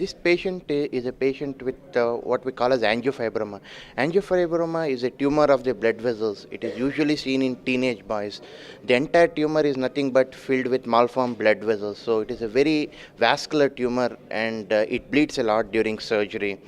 This patient is a patient with what we call as angiofibroma. Angiofibroma is a tumor of the blood vessels. It is usually seen in teenage boys. The entire tumor is nothing but filled with malformed blood vessels. So it is a very vascular tumor, and it bleeds a lot during surgery.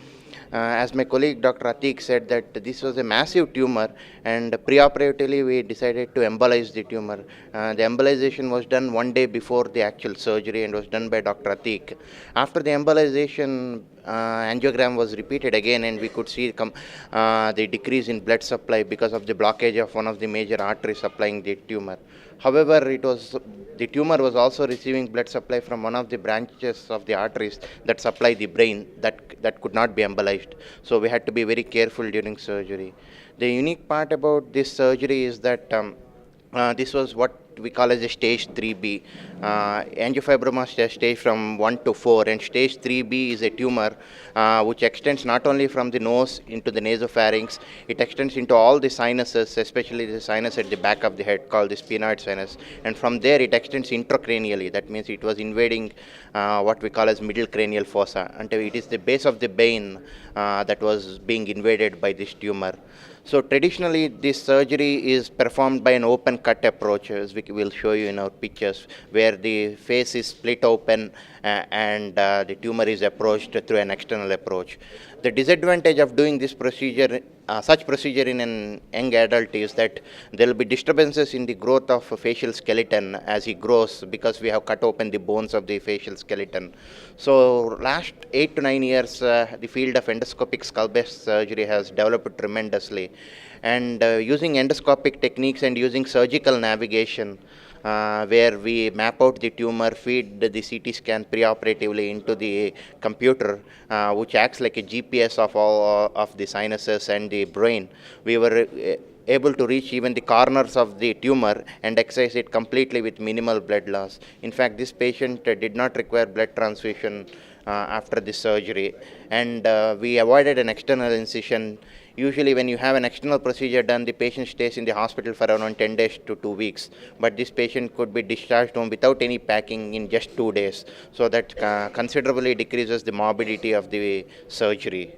As my colleague Dr. Atik said, that this was a massive tumor, and preoperatively we decided to embolize the tumor. The embolization was done one day before the actual surgery and was done by Dr. Atik. After the embolization, angiogram was repeated again, and we could see the decrease in blood supply because of the blockage of one of the major arteries supplying the tumor. However, the tumor was also receiving blood supply from one of the branches of the arteries that supply the brain, that could not be embolized. So we had to be very careful during surgery. The unique part about this surgery is that this was what we call as a stage 3B. Angiofibroma stage from 1 to 4, and stage 3B is a tumor which extends not only from the nose into the nasopharynx, it extends into all the sinuses, especially the sinus at the back of the head called the sphenoid sinus, and from there it extends intracranially. That means it was invading what we call as middle cranial fossa, until it is the base of the brain that was being invaded by this tumor. So traditionally, this surgery is performed by an open cut approach, as we will show you in our pictures, where the face is split open and the tumor is approached through an external approach. The disadvantage of doing this procedure, such procedure in an young adult, is that there will be disturbances in the growth of a facial skeleton as he grows, because we have cut open the bones of the facial skeleton. So last 8 to 9 years, the field of endoscopic skull-base surgery has developed tremendously. And using endoscopic techniques and using surgical navigation, where we map out the tumor, feed the CT scan preoperatively into the computer, which acts like a GPS of all of the sinuses and the brain. We were able to reach even the corners of the tumor and excise it completely with minimal blood loss. In fact, this patient did not require blood transfusion after the surgery, and we avoided an external incision. Usually when you have an external procedure done, the patient stays in the hospital for around 10 days to 2 weeks, but this patient could be discharged home without any packing in just 2 days, so that considerably decreases the morbidity of the surgery.